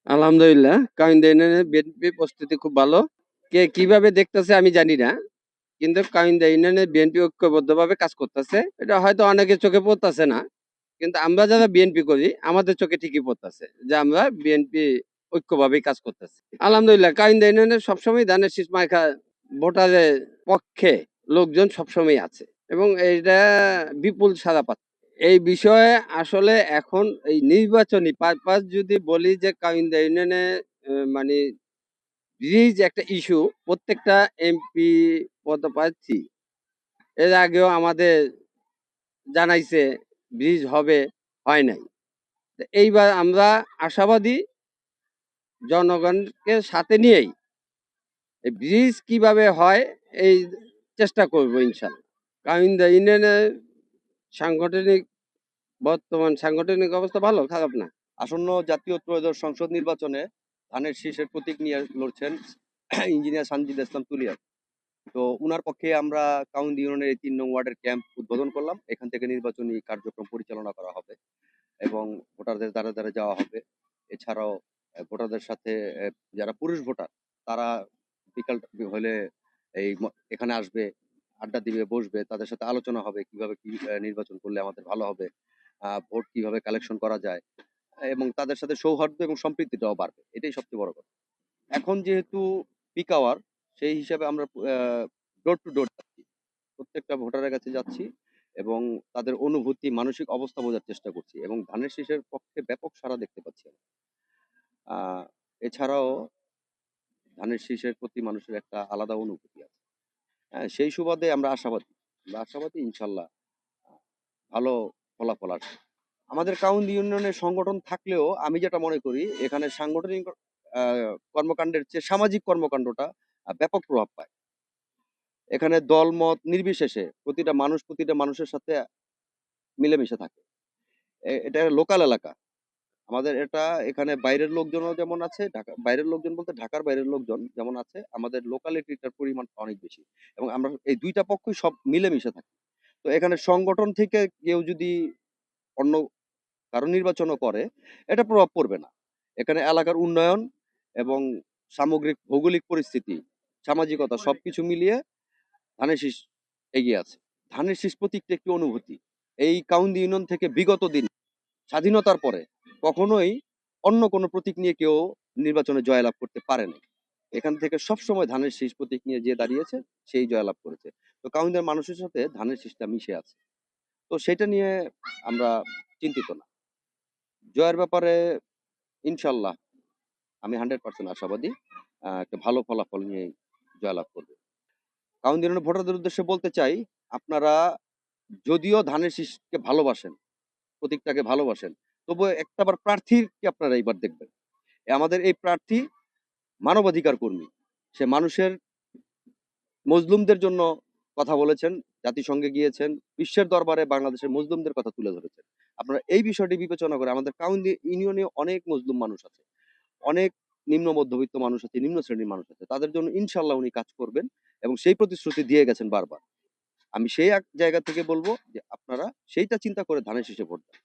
আলহামদুলিল্লাহ, কাউনিয়া ইউনিয়নের বিএনপি প্রস্তুতি খুব ভালো। কে কিভাবে দেখতেছে আমি জানি না, কিন্তু কাউনিয়া ইউনিয়নে বিএনপি ঐক্যবদ্ধভাবে কাজ করতেছে। এটা হয়তো অনেকের চোখে পড়তেছে না, কিন্তু আমরা যারা বিএনপি করি আমাদের চোখে ঠিকই পড়তেছে যে আমরা বিএনপি ঐক্যভাবেই কাজ করতেছি। আলহামদুলিল্লাহ, কাউনিয়া ইউনিয়নে সবসময় ধানের শীষ মার্কা ভোটারের পক্ষে লোকজন সবসময় আছে এবং এটা বিপুল সাড়া পাচ্ছে। এই বিষয়ে আসলে এখন এই নির্বাচনী পারপাস যদি বলি যে কাউনিয়া ইউনিয়নে মানে ব্রিজ একটা ইস্যু, প্রত্যেকটা এমপি পদপ্রার্থী এর আগেও আমাদের জানাইছে ব্রিজ হবে, হয় নাই। তো এইবার আমরা আশাবাদী, জনগণকে সাথে নিয়েই এই ব্রিজ কিভাবে হয় এই চেষ্টা করব ইনশাল্লাহ। কাউনিয়া ইউনিয়নের সাংগঠনিক বর্তমান সাংগঠনিক অবস্থা ভালো, খারাপ না। আসন্ন জাতীয় ত্রয়োদশ সংসদ নির্বাচনে ধানের শীষের প্রতীক নিয়ে লড়ছেন ইঞ্জিনিয়ার সানজিদ ইসলাম তুলিয়া। তো উনার পক্ষে আমরা কাউন্দি ইউনিয়নের এই 3 নং ওয়ার্ডের ক্যাম্প উদ্বোধন করলাম। এখান থেকে নির্বাচনী কার্যক্রম পরিচালনা করা হবে এবং ভোটারদের দ্বারা দ্বারা যাওয়া হবে। এছাড়াও ভোটারদের সাথে যারা পুরুষ ভোটার তারা বিকাল হলে এখানে আসবে, আড্ডা দিবে, বসবে, তাদের সাথে আলোচনা হবে কিভাবে কি নির্বাচন করলে আমাদের ভালো হবে, ভোট কিভাবে কালেকশন করা যায় এবং তাদের সাথে সৌহার্দ্য এবং সম্পৃক্তিটাও বাড়বে। এটাই সবচেয়ে বড় কথা। এখন যেহেতু পিক আওয়ার, সেই হিসাবে আমরা ডোর টু ডোর যাচ্ছি, প্রত্যেকটা ভোটারের কাছে যাচ্ছি এবং তাদের অনুভূতি, মানসিক অবস্থা বোঝার চেষ্টা করছি এবং ধানের শীষের পক্ষে ব্যাপক সাড়া দেখতে পাচ্ছি আমি। এছাড়াও ধানের শীষের প্রতি মানুষের একটা আলাদা অনুভূতি আছে। হ্যাঁ, সেই সুবাদে আমরা আশাবাদী ইনশাল্লাহ ভালো ফলাফল আসবে। আমাদের কাউন্দি ইউনিয়নের সংগঠন থাকলেও আমি যেটা মনে করি এখানে সাংগঠনিক কর্মকাণ্ডের চেয়ে সামাজিক কর্মকাণ্ডটা ব্যাপক প্রভাব পায়। এখানে দল মত নির্বিশেষে প্রতিটা মানুষের সাথে মিলেমিশে থাকে। এটা লোকাল এলাকা আমাদের। এটা এখানে বাইরের লোকজনও যেমন আছে, বাইরের লোকজন বলতে ঢাকার বাইরের লোকজন যেমন আছে, আমাদের লোকালিটিটার পরিমাণ অনেক বেশি এবং আমরা এই দুইটা পক্ষই সব মিলেমিশে থাকি। তো এখানে সংগঠন থেকে কেউ যদি অন্য কারো নির্বাচনও করে এটা প্রভাব পড়বে না। এখানে এলাকার উন্নয়ন এবং সামগ্রিক ভৌগোলিক পরিস্থিতি, সামাজিকতা সবকিছু মিলিয়ে ধানের শীষ এগিয়ে আছে। ধানের শীষ প্রতীকটা একটি অনুভূতি। এই কাউন্দি ইউনিয়ন থেকে বিগত দিন স্বাধীনতার পরে কখনোই অন্য কোনো প্রতীক নিয়ে কেউ নির্বাচনে জয়লাভ করতে পারে না। এখান থেকে সবসময় ধানের শীষ প্রতীক নিয়ে যে দাঁড়িয়েছে সেই জয়লাভ করেছে। তো কাউন্দির মানুষের সাথে ধানের শীষটা মিশে আছে। তো সেটা নিয়ে আমরা চিন্তিত না। জয়ের ব্যাপারে ইনশাল্লাহ আমি 100% আশাবাদী, একটা ভালো ফলাফল নিয়ে জয়লাভ করবে। কাউন্দি ইউনিয়নের ভোটারদের উদ্দেশ্যে বলতে চাই, আপনারা যদিও ধানের শীষকে ভালোবাসেন, প্রতীকটাকে ভালোবাসেন, তবুও একটাবার প্রার্থীকে আপনারা এইবার দেখবেন। আমাদের এই প্রার্থী মানবাধিকার কর্মী। সে মানুষের মজলুমদের জন্য কথা বলেছেন, জাতিসংঘে গিয়েছেন, বিশ্বের দরবারে বাংলাদেশের মজলুমদের কথা তুলে ধরেছেন। আপনারা এই বিষয়টি বিবেচনা করে, আমাদের কাউন্দি ইউনিয়নে অনেক মজলুম মানুষ আছে, অনেক নিম্ন মধ্যবিত্ত মানুষ আছে, নিম্ন শ্রেণীর মানুষ আছে, তাদের জন্য ইনশাল্লাহ উনি কাজ করবেন এবং সেই প্রতিশ্রুতি দিয়ে গেছেন বারবার। আমি সেই জায়গা থেকে বলবো যে আপনারা সেইটা চিন্তা করে ধানের শীষে ভোট দেন।